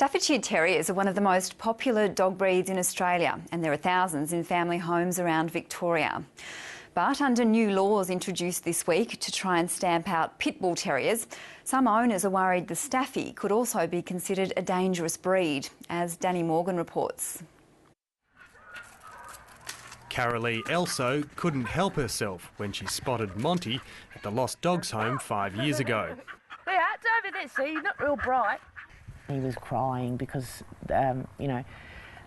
Staffordshire Terriers are one of the most popular dog breeds in Australia, and there are thousands in family homes around Victoria. But under new laws introduced this week to try and stamp out Pit Bull Terriers, some owners are worried the Staffy could also be considered a dangerous breed, as Danny Morgan reports. Carolee Elso couldn't help herself when she spotted Monty at the Lost Dogs home 5 years ago. Yeah, it's over there, see, not real bright. He was crying because,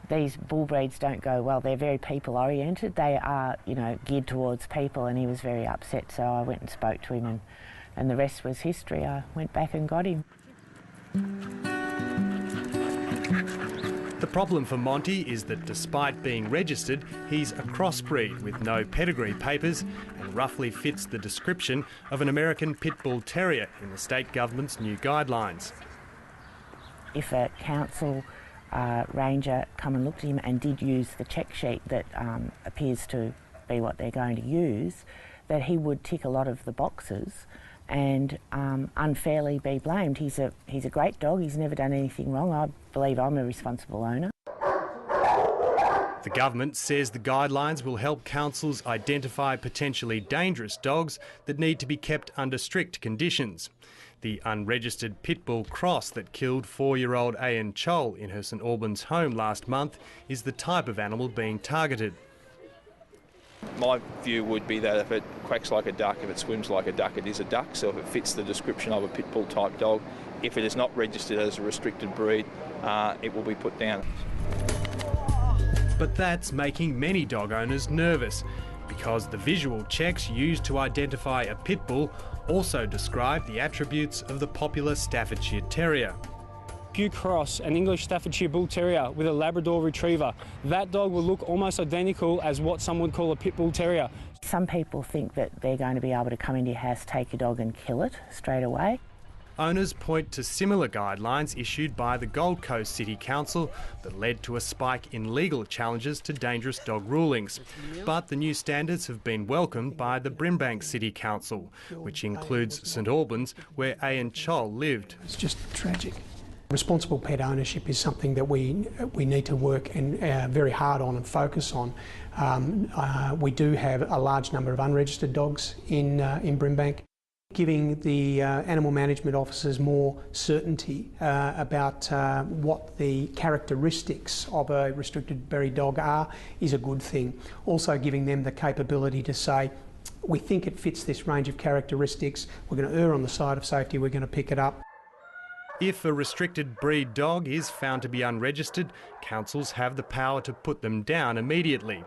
these bull breeds don't go well. They're very people-oriented. They are, geared towards people, and he was very upset. So I went and spoke to him, and the rest was history. I went back and got him. The problem for Monty is that despite being registered, he's a crossbreed with no pedigree papers and roughly fits the description of an American Pit Bull Terrier in the state government's new guidelines. If a council ranger come and looked at him and did use the check sheet that appears to be what they're going to use, that he would tick a lot of the boxes and unfairly be blamed. He's a great dog. He's never done anything wrong. I believe I'm a responsible owner. The government says the guidelines will help councils identify potentially dangerous dogs that need to be kept under strict conditions. The unregistered pit bull cross that killed 4-year-old Ayan Chol in her St Albans home last month is the type of animal being targeted. My view would be that if it quacks like a duck, if it swims like a duck, it is a duck. So if it fits the description of a pit bull type dog, if it is not registered as a restricted breed, it will be put down. But that's making many dog owners nervous, because the visual checks used to identify a pit bull also describe the attributes of the popular Staffordshire Terrier. If you cross an English Staffordshire Bull Terrier with a Labrador Retriever, that dog will look almost identical as what some would call a Pit Bull Terrier. Some people think that they're going to be able to come into your house, take your dog and kill it straight away. Owners point to similar guidelines issued by the Gold Coast City Council that led to a spike in legal challenges to dangerous dog rulings. But the new standards have been welcomed by the Brimbank City Council, which includes St Albans, where Ayan Chol lived. It's just tragic. Responsible pet ownership is something that we need to work and very hard on and focus on. We do have a large number of unregistered dogs in Brimbank. Giving the animal management officers more certainty about what the characteristics of a restricted breed dog are is a good thing. Also giving them the capability to say, we think it fits this range of characteristics, we're going to err on the side of safety, we're going to pick it up. If a restricted breed dog is found to be unregistered, councils have the power to put them down immediately.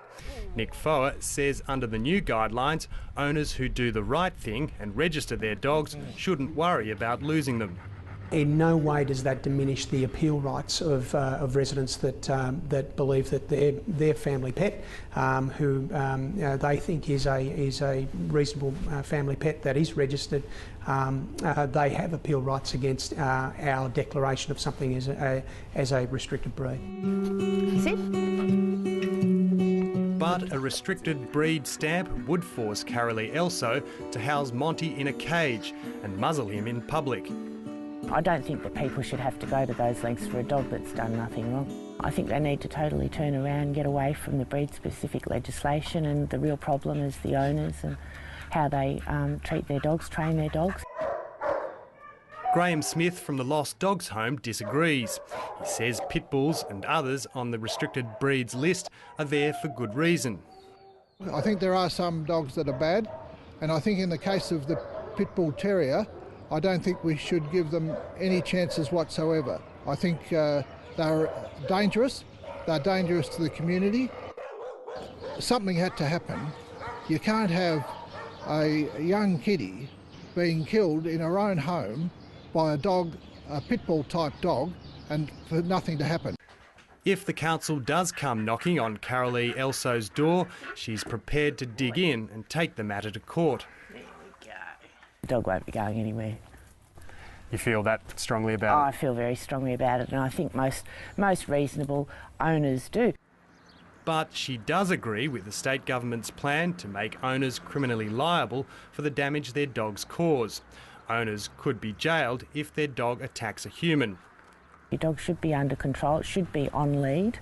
Nick Foer says under the new guidelines, owners who do the right thing and register their dogs shouldn't worry about losing them. In no way does that diminish the appeal rights of residents that believe that their family pet, who they think is a reasonable family pet that is registered, they have appeal rights against our declaration of something as a restricted breed. Is it? But a restricted breed stamp would force Carolee Elso to house Monty in a cage and muzzle him in public. I don't think that people should have to go to those lengths for a dog that's done nothing wrong. I think they need to totally turn around and get away from the breed-specific legislation, and the real problem is the owners and how they treat their dogs, train their dogs. Graham Smith from the Lost Dogs home disagrees. He says pit bulls and others on the restricted breeds list are there for good reason. I think there are some dogs that are bad, and I think in the case of the Pit Bull Terrier, I don't think we should give them any chances whatsoever. I think they're dangerous. They're dangerous to the community. Something had to happen. You can't have a young kiddie being killed in her own home by a dog, a pit bull type dog, and for nothing to happen. If the council does come knocking on Carolee Elso's door, she's prepared to dig in and take the matter to court. The dog won't be going anywhere. You feel that strongly about it? I feel very strongly about it, and I think most reasonable owners do. But she does agree with the state government's plan to make owners criminally liable for the damage their dogs cause. Owners could be jailed if their dog attacks a human. Your dog should be under control, it should be on lead,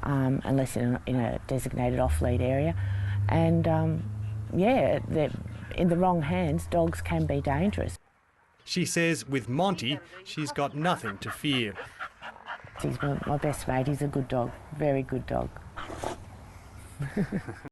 unless in a designated off-lead area. And yeah, in the wrong hands, dogs can be dangerous. She says with Monty, she's got nothing to fear. He's my best mate, he's a good dog, very good dog.